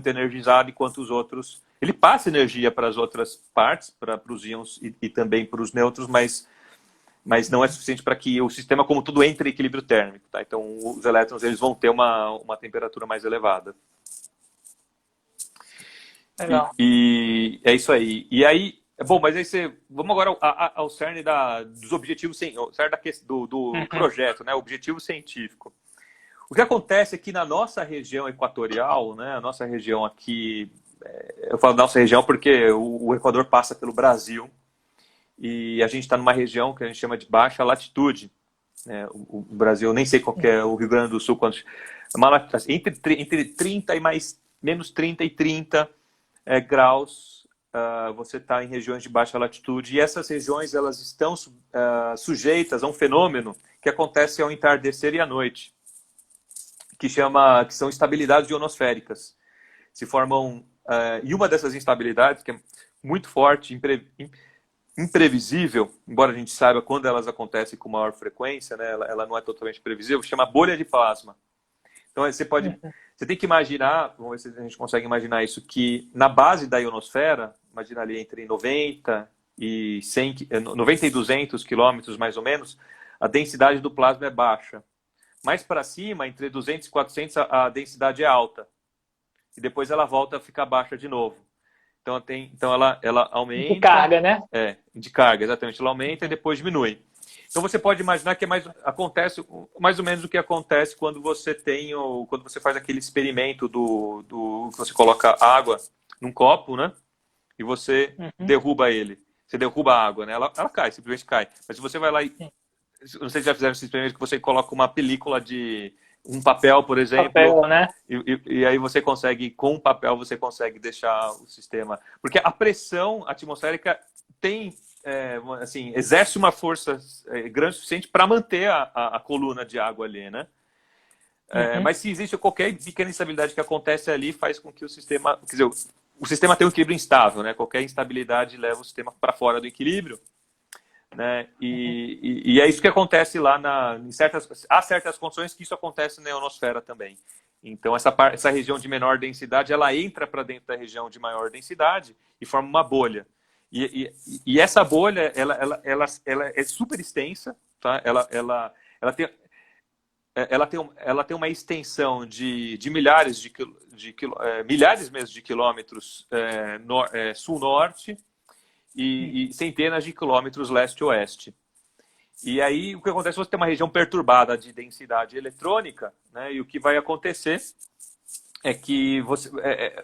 energizado, enquanto os outros... Ele passa energia para as outras partes, para os íons e também para os nêutrons, mas não é suficiente para que o sistema como tudo entre em equilíbrio térmico. Tá? Então os elétrons eles vão ter uma temperatura mais elevada. Legal. E é isso aí. E aí... Bom, mas aí vamos agora ao cerne dos objetivos, o cerne do projeto, né? O objetivo científico. O que acontece é que na nossa região equatorial, né? A nossa região aqui, eu falo nossa região porque o Equador passa pelo Brasil e a gente está numa região que a gente chama de baixa latitude. Né? O Brasil, nem sei qual que é o Rio Grande do Sul, entre 30 e menos 30 e 30 graus. Você está em regiões de baixa latitude e essas regiões elas estão sujeitas a um fenômeno que acontece ao entardecer e à noite, que são instabilidades ionosféricas. Se formam e uma dessas instabilidades que é muito forte, imprevisível, embora a gente saiba quando elas acontecem com maior frequência, né? Ela não é totalmente previsível, chama bolha de plasma. Então você tem que imaginar, vamos ver se a gente consegue imaginar isso, que na base da ionosfera, imagina ali entre 90 e 100, 90 e 200 quilômetros mais ou menos, a densidade do plasma é baixa. Mais para cima, entre 200 e 400, a densidade é alta. E depois ela volta a ficar baixa de novo. Então ela aumenta. De carga, né? De carga, exatamente. Ela aumenta e depois diminui. Então você pode imaginar que acontece mais ou menos o que acontece quando você quando você faz aquele experimento que você coloca água num copo, né? E você derruba ele. Você derruba a água, né? Ela cai, simplesmente cai. Mas se você vai lá e não sei se já fizeram esse experimento que você coloca uma película de um papel, por exemplo, né? E aí você consegue, com o papel, você consegue deixar o sistema. Porque a pressão atmosférica assim, exerce uma força grande o suficiente para manter a coluna de água ali, né? Mas se existe qualquer pequena instabilidade que acontece ali, faz com que o sistema, quer dizer, o sistema tenha um equilíbrio instável, né? Qualquer instabilidade leva o sistema para fora do equilíbrio. Né? E é isso que acontece lá há certas condições que isso acontece na ionosfera também. Então essa região de menor densidade ela entra para dentro da região de maior densidade e forma uma bolha. E essa bolha ela é super extensa, tá? Ela tem uma extensão de milhares milhares mesmo de quilômetros sul-norte e centenas de quilômetros leste-oeste. E aí o que acontece é você tem uma região perturbada de densidade eletrônica, né? E o que vai acontecer é que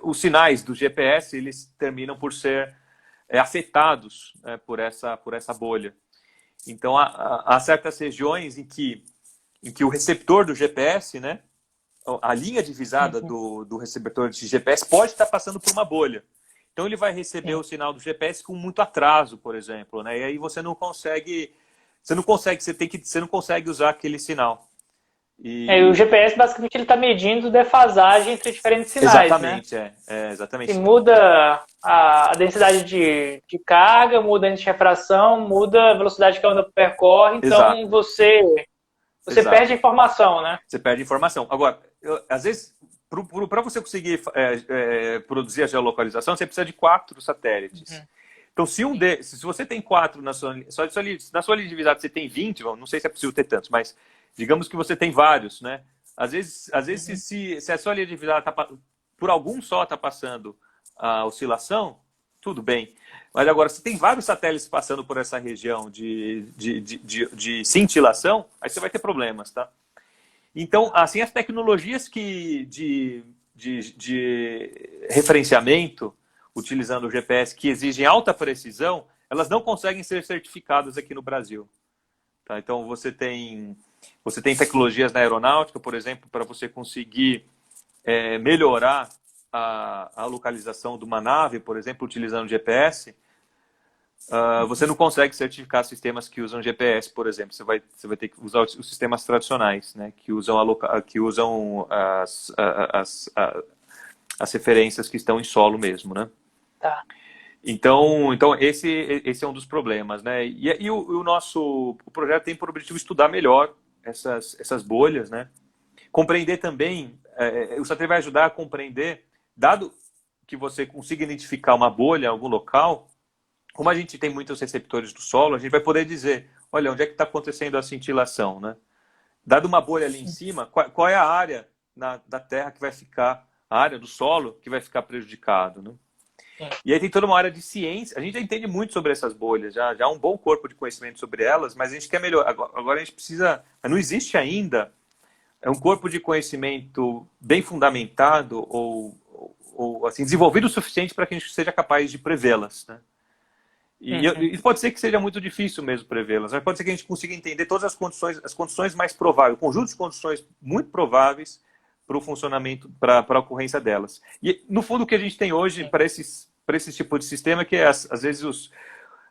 os sinais do GPS eles terminam por ser afetados, né, por essa bolha. Então há certas regiões em que o receptor do GPS, né, a linha divisada do receptor de GPS pode estar passando por uma bolha. Então ele vai receber o sinal do GPS com muito atraso, por exemplo, né? E aí você não consegue usar aquele sinal. E o GPS basicamente ele está medindo defasagem entre diferentes sinais, exatamente, né? Exatamente. Se muda a densidade de carga, muda a refração, muda a velocidade que a onda percorre, então Exato. você perde a informação, né? Você perde informação. Agora, às vezes, para você conseguir produzir a geolocalização, você precisa de 4 satélites. Então, se você tem 4 na sua linha divisada, você tem 20, não sei se é possível ter tantos, mas digamos que você tem vários, né? Às vezes se a sua linha divisada por algum só está passando a oscilação, tudo bem. Mas agora, se tem vários satélites passando por essa região de cintilação, aí você vai ter problemas, tá? Então, assim, as tecnologias de referenciamento, utilizando o GPS, que exigem alta precisão, elas não conseguem ser certificadas aqui no Brasil. Tá? Então, você tem tecnologias na aeronáutica, por exemplo, para você conseguir melhorar a localização de uma nave, por exemplo, utilizando o GPS. Você não consegue certificar sistemas que usam GPS, por exemplo. Você vai ter que usar os sistemas tradicionais, né, que usam as referências que estão em solo mesmo, né? Tá. Então esse é um dos problemas, né? E o projeto tem por objetivo estudar melhor essas bolhas, né? Compreender também, o satélite vai ajudar a compreender, dado que você consiga identificar uma bolha em algum local, como a gente tem muitos receptores do solo, a gente vai poder dizer, olha, onde é que está acontecendo a cintilação, né? Dado uma bolha ali em cima, qual é a área da Terra que vai ficar, a área do solo que vai ficar prejudicado, né? E aí tem toda uma área de ciência, a gente já entende muito sobre essas bolhas, já há um bom corpo de conhecimento sobre elas, mas a gente quer melhorar. Agora a gente precisa, não existe ainda um corpo de conhecimento bem fundamentado ou assim, desenvolvido o suficiente para que a gente seja capaz de prevê-las, né? E pode ser que seja muito difícil mesmo prevê-las, mas pode ser que a gente consiga entender todas as condições mais prováveis, o conjunto de condições muito prováveis para o funcionamento, para a ocorrência delas. E, no fundo, o que a gente tem hoje para esse tipo de sistema é que, às vezes,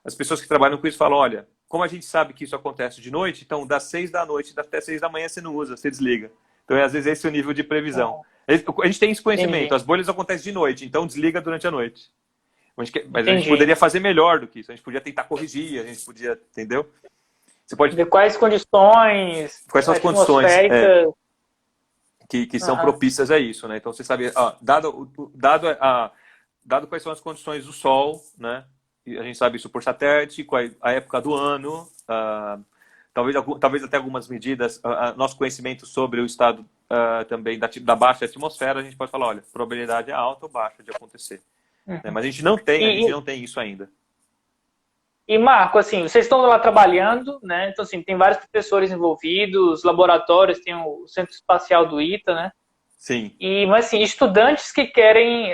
as pessoas que trabalham com isso falam, olha, como a gente sabe que isso acontece de noite, então, das 6 da noite até 6 da manhã você não usa, você desliga. Então, às vezes, esse é o nível de previsão. A gente tem esse conhecimento, as bolhas acontecem de noite, então desliga durante a noite. Mas a gente poderia fazer melhor do que isso. A gente podia tentar corrigir, a gente podia, entendeu? Você pode ver quais condições, quais são as condições que são propícias a isso, né? Então você sabe, dado quais são as condições do Sol, né? E a gente sabe isso por satélite, qual a época do ano, talvez até algumas medidas, nosso conhecimento sobre o estado também da baixa atmosfera, a gente pode falar, olha, a probabilidade é alta ou baixa de acontecer. Né? Mas a gente não tem isso ainda. E, Marco, assim, vocês estão lá trabalhando, né? Então, assim, tem vários professores envolvidos, laboratórios, tem o Centro Espacial do ITA, né? Sim. Mas, assim, estudantes que querem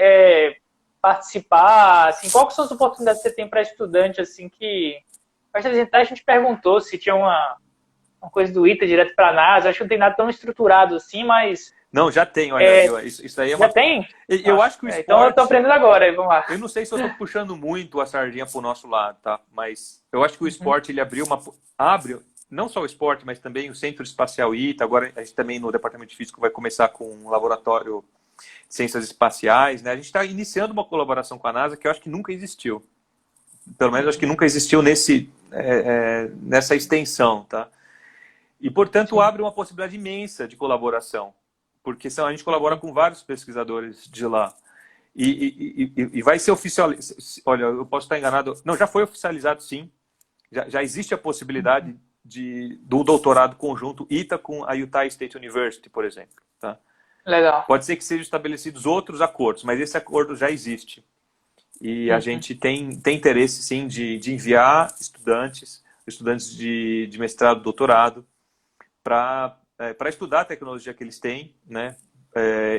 participar, assim, quais são as oportunidades que você tem para estudante, assim, que... A gente perguntou se tinha uma coisa do ITA direto para a NASA, acho que não tem nada tão estruturado assim, mas... Não, já tem, olha, isso aí é uma... Já tem? Eu acho que o esporte... Então eu tô aprendendo agora, vamos lá. Eu não sei se eu tô puxando muito a sardinha pro nosso lado, tá? Mas eu acho que o esporte, ele abre, não só o esporte, mas também o Centro Espacial ITA, agora a gente também no Departamento de Física vai começar com um laboratório de ciências espaciais, né? A gente está iniciando uma colaboração com a NASA que eu acho que nunca existiu. Pelo menos acho que nunca existiu nessa extensão, tá? E, portanto, abre uma possibilidade imensa de colaboração. Porque a gente colabora com vários pesquisadores de lá. E vai ser oficializado. Olha, eu posso estar enganado. Não, já foi oficializado, sim. Já existe a possibilidade do doutorado conjunto ITA com a Utah State University, por exemplo. Tá? Legal. Pode ser que sejam estabelecidos outros acordos, mas esse acordo já existe. E a gente tem interesse, sim, de enviar estudantes de mestrado, doutorado, para estudar a tecnologia que eles têm, né,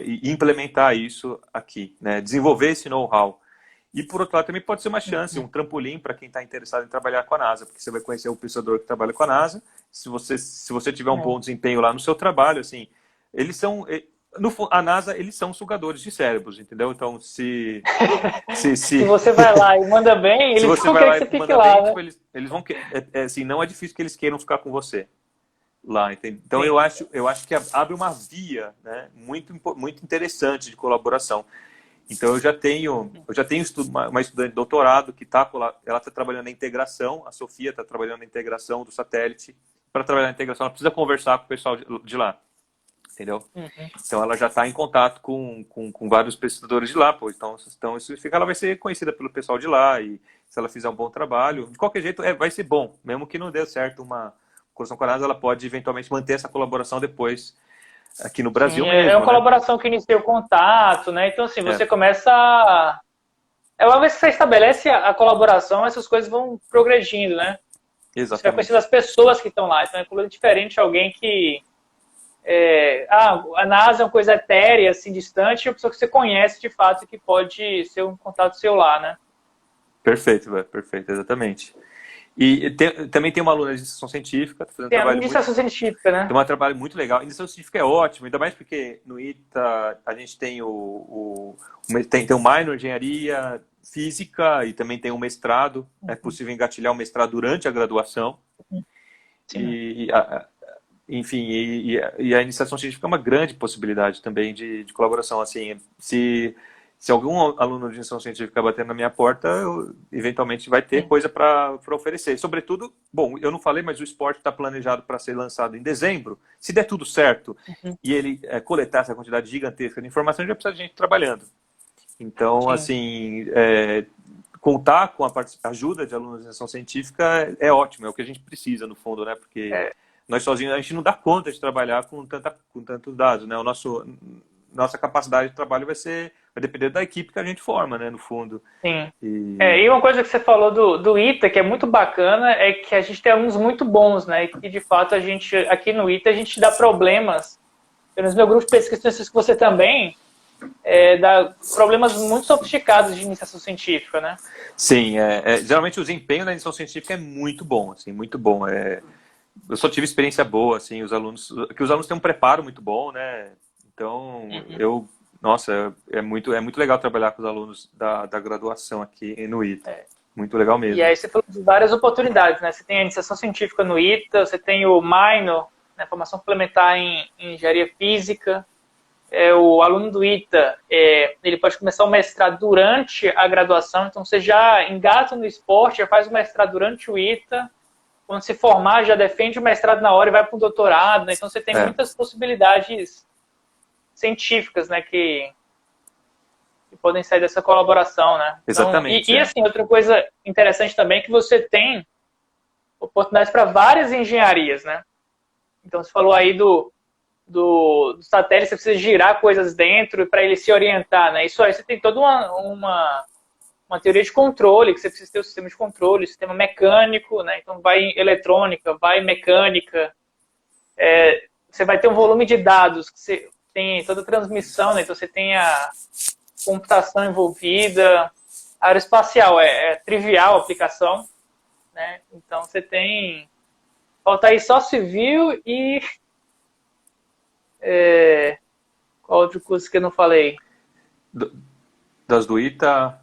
e implementar isso aqui, né, desenvolver esse know-how. E, por outro lado, também pode ser uma chance, um trampolim para quem está interessado em trabalhar com a NASA, porque você vai conhecer o pesquisador que trabalha com a NASA. Se você tiver um bom desempenho lá no seu trabalho, assim, eles são... a NASA, eles são sugadores de cérebros, entendeu? Então, se você vai lá e manda bem, eles vão querer que você fique lá, né? Tipo, eles vão assim, não é difícil que eles queiram ficar com você lá, entende? Então, eu acho que abre uma via, né, muito interessante de colaboração. Então, eu já tenho uma estudante de doutorado que ela está trabalhando na integração, a Sofia está trabalhando na integração do satélite. Para trabalhar na integração, ela precisa conversar com o pessoal de lá. Entendeu? Então ela já está em contato com vários pesquisadores de lá, pô. Então isso significa que ela vai ser conhecida pelo pessoal de lá, e se ela fizer um bom trabalho, de qualquer jeito vai ser bom, mesmo que não dê certo uma colaboração com a NASA, ela pode eventualmente manter essa colaboração depois aqui no Brasil. Sim, mesmo, é uma né? colaboração que inicia o contato, né? Então assim, você começa uma vez que você estabelece a colaboração, essas coisas vão progredindo, né? Exatamente. Você vai conhecendo as pessoas que estão lá, então é diferente de alguém que a NASA é uma coisa etérea, assim, distante, e a pessoa que você conhece de fato que pode ser um contato seu lá, né? Perfeito, perfeito, exatamente. E também tem uma aluna de iniciação científica. Tem a iniciação científica, né? Tem um trabalho muito legal. A iniciação científica é ótimo, ainda mais porque no ITA a gente tem tem um minor em engenharia física e também tem um mestrado. É possível engatilhar um mestrado durante a graduação. Sim. Enfim, e a iniciação científica é uma grande possibilidade também de colaboração. Assim, se algum aluno de iniciação científica bater na minha porta, eventualmente vai ter coisa para oferecer. Sobretudo, bom, eu não falei, mas o esporte está planejado para ser lançado em dezembro. Se der tudo certo e ele coletar essa quantidade gigantesca de informação, já precisa de gente trabalhando. Então, assim, contar com a ajuda de alunos de iniciação científica é ótimo, é o que a gente precisa, no fundo, né? Porque... nós sozinhos, a gente não dá conta de trabalhar com tantos dados, né? Nossa capacidade de trabalho vai depender da equipe que a gente forma, né? No fundo. Sim. E uma coisa que você falou do ITA, que é muito bacana, é que a gente tem alunos muito bons, né? E que, de fato, aqui no ITA, a gente dá problemas, pelo menos no meu grupo de pesquisa, que você também, dá problemas muito sofisticados de iniciação científica, né? Sim, geralmente o desempenho da iniciação científica é muito bom, assim, muito bom. Eu só tive experiência boa, assim, os alunos têm um preparo muito bom, né? Então, é muito legal trabalhar com os alunos da graduação aqui no ITA. Muito legal mesmo. E aí você falou de várias oportunidades, né? Você tem a iniciação científica no ITA, você tem o minor, né, formação complementar em engenharia física, o aluno do ITA, ele pode começar o mestrado durante a graduação, então você já engata no esporte, já faz o mestrado durante o ITA, quando se formar, já defende o mestrado na hora e vai para o doutorado, né? Então você tem muitas possibilidades científicas, né, que podem sair dessa colaboração, né? Então, Exatamente. E assim, outra coisa interessante também é que você tem oportunidades para várias engenharias, né? Então você falou aí do satélite, você precisa girar coisas dentro para ele se orientar, né? Isso aí você tem toda uma teoria de controle, que você precisa ter o sistema de controle, o sistema mecânico, né? Então vai em eletrônica, vai em mecânica, você vai ter um volume de dados, que você tem toda a transmissão, né? Então você tem a computação envolvida, a aeroespacial é trivial a aplicação, né? Então você tem, falta aí só civil e qual outro curso que eu não falei? Das do ITA...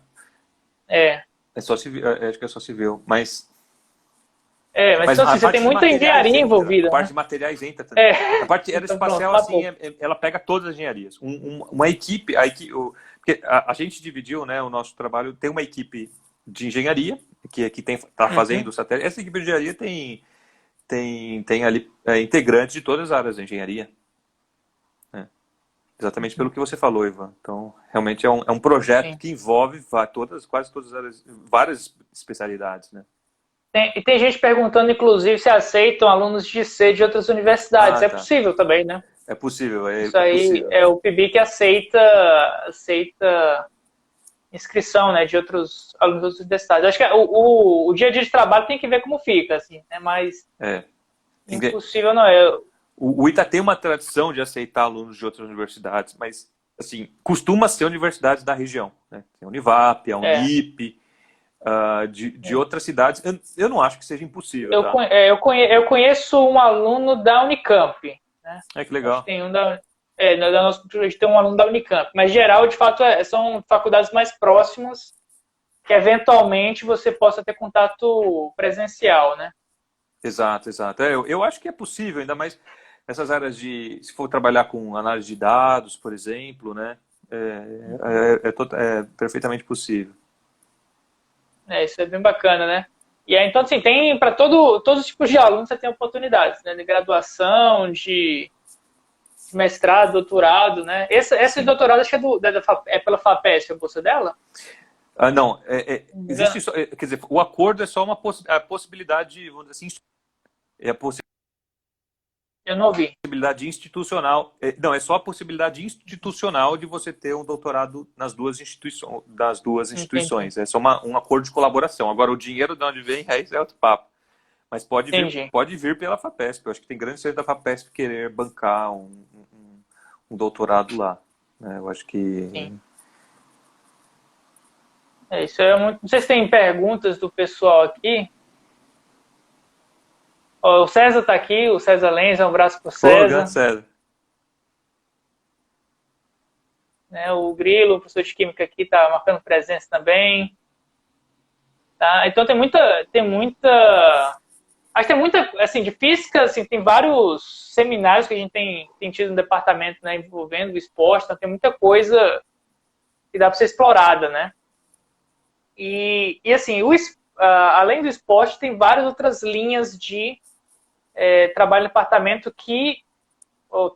É só civil, acho que é só civil, mas mas então, assim, você tem muita engenharia envolvida. A parte de materiais entra também. A parte aeroespacial, assim, ela pega todas as engenharias. Uma equipe, porque a gente dividiu, né, o nosso trabalho, tem uma equipe de engenharia, que está fazendo o satélite. Essa equipe de engenharia tem ali integrantes de todas as áreas da engenharia. Exatamente pelo que você falou, Ivan. Então, realmente é um projeto que envolve quase todas as áreas, várias especialidades, né? E tem gente perguntando, inclusive, se aceitam alunos de C de outras universidades. É possível também, né? É possível. Isso aí possível. é o PIBIC aceita inscrição, né, de outros alunos de outras universidades. Acho que o dia a dia de trabalho tem que ver como fica, assim, né? Mas impossível não é. O ITA tem uma tradição de aceitar alunos de outras universidades, mas, assim, costuma ser universidades da região, né? Tem a Univap, a Unip, de outras cidades. Eu não acho que seja impossível. Eu conheço um aluno da Unicamp, né? Que legal. Tem da nossa cultura tem um aluno da Unicamp, mas, em geral, de fato, são faculdades mais próximas que, eventualmente, você possa ter contato presencial, né? Exato. Eu acho que é possível, ainda mais essas áreas se for trabalhar com análise de dados, por exemplo, né, é perfeitamente possível. Isso é bem bacana, né? E aí, então, assim, tem para todos os tipos de alunos, você tem oportunidades, né? De graduação, de mestrado, doutorado, né? Esse doutorado, acho que é pela FAPESP, a bolsa dela? Não, existe quer dizer, o acordo é só a possibilidade, vamos dizer assim, eu não ouvi. Possibilidade institucional. Não, é só a possibilidade institucional de você ter um doutorado das duas instituições. É só um acordo de colaboração. Agora, o dinheiro de onde vem, é outro papo. Mas pode vir pela FAPESP. Eu acho que tem grande chance da FAPESP querer bancar um doutorado lá. Eu acho que... Sim. Isso é muito... Não sei se tem perguntas do pessoal aqui. O César está aqui, o César Lenz, um abraço para o César. César. O Grilo, o professor de Química aqui, está marcando presença também. Tá? Então tem muita... Acho que tem muita, assim, de física, assim, tem vários seminários que a gente tem tido no departamento, né, envolvendo o esporte, então tem muita coisa que dá para ser explorada, né? E assim, além do esporte, tem várias outras linhas de trabalho no departamento que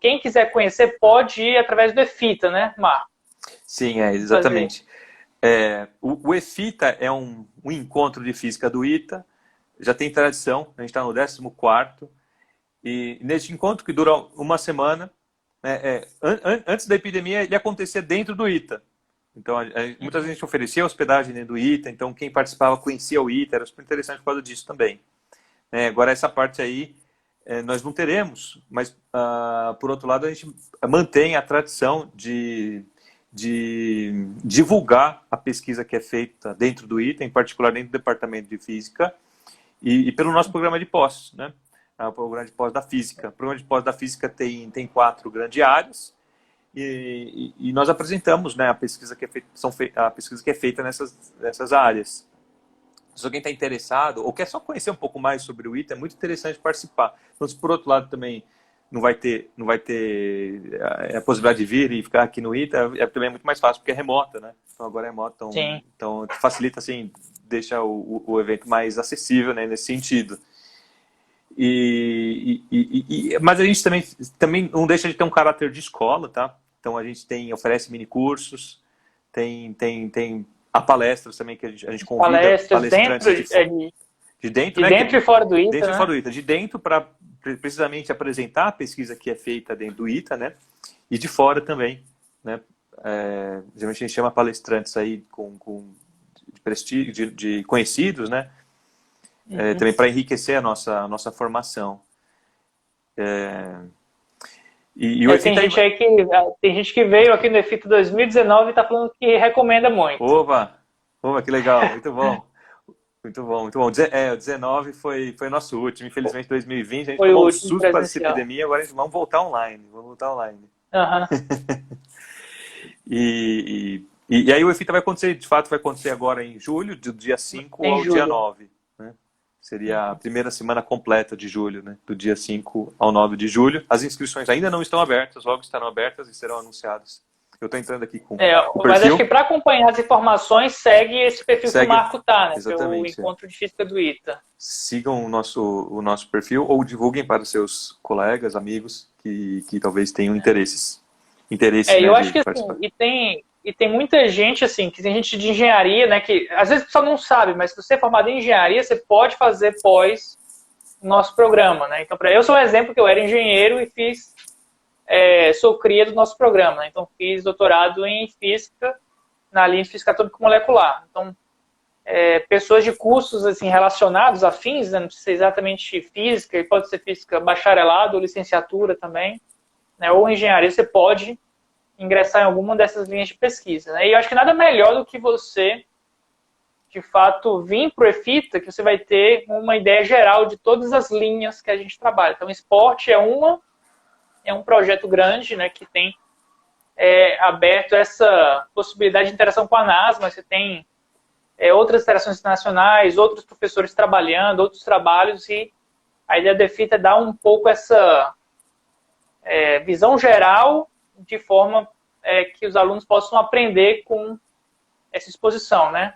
quem quiser conhecer pode ir através do EFITA, né, Marco? Sim, exatamente. O EFITA é um encontro de física do ITA, já tem tradição, a gente está no 14º, e neste encontro, que dura uma semana, antes da epidemia, ele acontecia dentro do ITA. Então, muitas vezes a gente oferecia hospedagem dentro do ITA, então quem participava conhecia o ITA, era super interessante por causa disso também. Agora, essa parte aí, nós não teremos, mas, por outro lado, a gente mantém a tradição de divulgar a pesquisa que é feita dentro do ITA, em particular dentro do Departamento de Física, e pelo nosso programa de pós, né? O programa de pós da Física. O programa de pós da Física tem 4 grandes áreas, e nós apresentamos, né, a pesquisa que é feita nessas áreas. Se alguém está interessado ou quer só conhecer um pouco mais sobre o ITA, é muito interessante participar. Então, se por outro lado também não vai ter a possibilidade de vir e ficar aqui no ITA, também é muito mais fácil, porque é remota, né? Então agora é remoto, então facilita, assim, deixa o evento mais acessível, né, nesse sentido. Mas a gente também não deixa de ter um caráter de escola, tá? Então a gente oferece mini cursos, tem a palestras também, que a gente convida palestrantes de dentro, né? Dentro e fora do ITA, dentro né? E fora do ITA. De dentro para precisamente apresentar a pesquisa que é feita dentro do ITA, né? E de fora também, né? Geralmente a gente chama palestrantes aí de prestígio, de conhecidos, né? Também para enriquecer a nossa formação. Tem gente que veio aqui no EFITA 2019 e está falando que recomenda muito. Opa, que legal, muito bom. Muito bom, muito bom. O 19 foi o nosso último. Infelizmente, 2020, a gente tomou um susto com essa epidemia, agora vamos voltar online. E aí o EFITA vai acontecer, de fato, vai acontecer agora em julho, do dia 5 ao dia 9. Né? Seria a primeira semana completa de julho, né? Do dia 5 ao 9 de julho. As inscrições ainda não estão abertas, logo estarão abertas e serão anunciadas. Eu estou entrando aqui com o perfil. Mas acho que para acompanhar as informações, segue esse perfil que o Marco tá, né? Exatamente, que é o Encontro de Física do ITA. Sigam o nosso perfil ou divulguem para os seus colegas, amigos que talvez tenham interesse, eu acho que assim, e tem muita gente assim, que tem gente de engenharia, né? Que às vezes o pessoal não sabe, mas se você é formado em engenharia, você pode fazer pós nosso programa, né? Então, eu sou um exemplo que eu era engenheiro e sou cria do nosso programa, né? Então fiz doutorado em física, na linha de física atômica molecular. Então, pessoas de cursos assim, relacionados, afins, né? Não precisa ser exatamente física, pode ser física bacharelado ou licenciatura também, né? Ou engenharia, você pode ingressar em alguma dessas linhas de pesquisa, né? E eu acho que nada melhor do que você, de fato, vir para o EFITA, que você vai ter uma ideia geral de todas as linhas que a gente trabalha. Então, esporte é um projeto grande, né, que tem aberto essa possibilidade de interação com a NASA, mas você tem outras interações internacionais, outros professores trabalhando, outros trabalhos, e a ideia do EFITA é dar um pouco essa visão geral, de forma que os alunos possam aprender com essa exposição, né?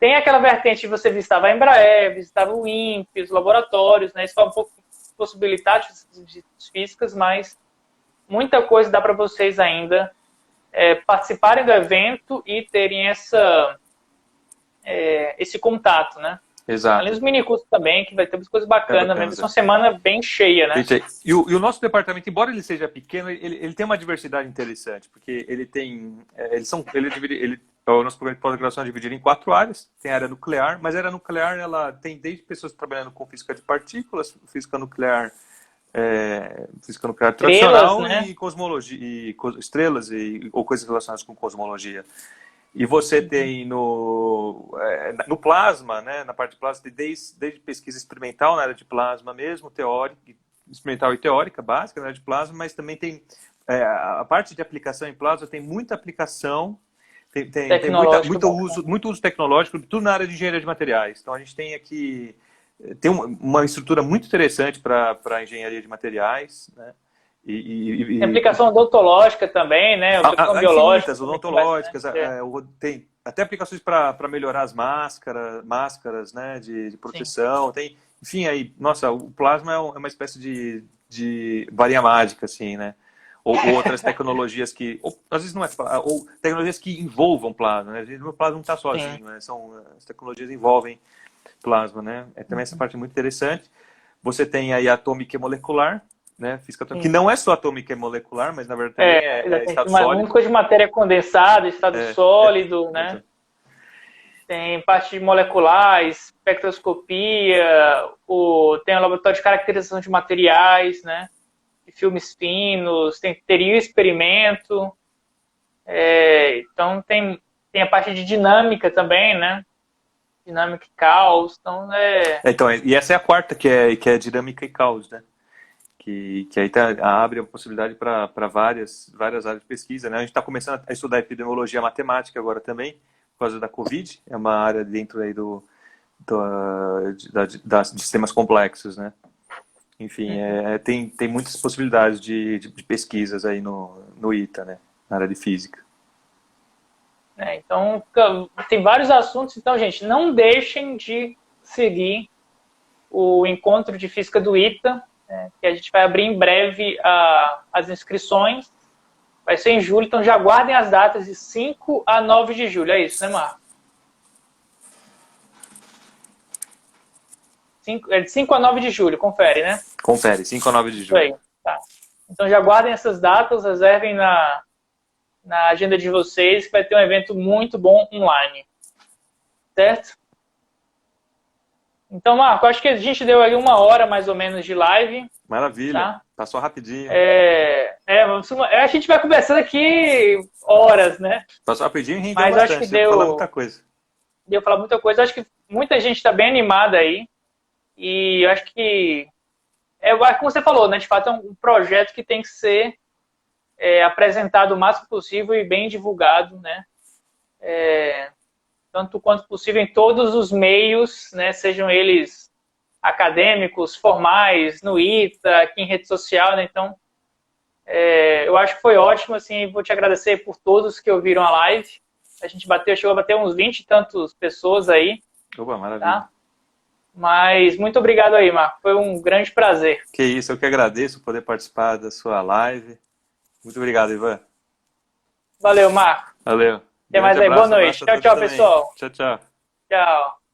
Tem aquela vertente de você visitava a Embraer, visitava o INPE, os laboratórios, né? Isso vai um pouco possibilitar de físicas, mas muita coisa dá para vocês ainda participarem do evento e terem esse contato, né? Exato. Além dos minicursos também, que vai ter umas coisas bacanas, mesmo. É uma semana bem cheia, né? E o nosso departamento, embora ele seja pequeno, ele tem uma diversidade interessante, porque ele tem... o nosso programa de pós-graduação é dividido em 4 áreas. Tem a área nuclear, mas a área nuclear ela tem desde pessoas trabalhando com física de partículas, física nuclear tradicional, né? E cosmologia, estrelas ou coisas relacionadas com cosmologia. E você tem no plasma, né, na parte de plasma, desde pesquisa experimental na área de plasma mesmo, experimental e teórica básica na área de plasma, mas também tem a parte de aplicação em plasma, tem muita aplicação, tem muito uso tecnológico, tudo na área de engenharia de materiais. Então a gente tem aqui uma estrutura muito interessante para a engenharia de materiais, né? Tem aplicação odontológica também, né? Biológicas, odontológicas, tem até aplicações para melhorar as máscaras, né, de proteção. Tem, enfim, aí, nossa, o plasma é uma espécie de varinha mágica, assim, né? Ou outras tecnologias às vezes não ou tecnologias que envolvam plasma, né? Às vezes o plasma não está sozinho, né? As tecnologias envolvem plasma, né? Também essa parte é muito interessante. Você tem aí a atômica e molecular, né? Física atômica, que não é só atômica e molecular, mas na verdade é estado sólido. Muita coisa de matéria condensada, estado sólido, né? Tem parte de molecular, espectroscopia, tem o laboratório de caracterização de materiais, né? De filmes finos, tem teoria e experimento. Então tem a parte de dinâmica também, né? Dinâmica e caos. Então, e essa é a quarta, que é dinâmica e caos, né? Que aí abre a possibilidade para várias áreas de pesquisa, né? A gente está começando a estudar epidemiologia matemática agora também, por causa da Covid. É uma área dentro aí de sistemas complexos, né? Enfim, tem muitas possibilidades de pesquisas aí no ITA, né? Na área de física. Então, tem vários assuntos. Então, gente, não deixem de seguir o encontro de física do ITA, que a gente vai abrir em breve as inscrições. Vai ser em julho, então já guardem as datas de 5 a 9 de julho. É isso, né, Marco? É de 5 a 9 de julho, confere, né? Confere, 5 a 9 de Isso aí, julho. tá. Então já guardem essas datas, reservem na agenda de vocês, que vai ter um evento muito bom online. Certo? Então, Marco, acho que a gente deu aí 1 hora mais ou menos de live. Maravilha, tá? Passou rapidinho. A gente vai conversando aqui horas, né? Passou rapidinho e rendeu Mas bastante, acho que deu pra falar muita coisa. Deu falar muita coisa. Acho que muita gente está bem animada aí. E eu acho que, como você falou, né? De fato é um projeto que tem que ser apresentado o máximo possível e bem divulgado, né? Tanto quanto possível em todos os meios, né? Sejam eles acadêmicos, formais, no ITA, aqui em rede social, né? Então, eu acho que foi ótimo, assim, vou te agradecer por todos que ouviram a live. A gente chegou a bater uns 20 e tantos pessoas aí. Opa, maravilha. Tá? Mas muito obrigado aí, Marco. Foi um grande prazer. Que isso, eu que agradeço poder participar da sua live. Muito obrigado, Ivan. Valeu, Marco. Valeu. Até mais aí. Boa noite. Tchau, tchau, pessoal. Tchau, tchau. Tchau.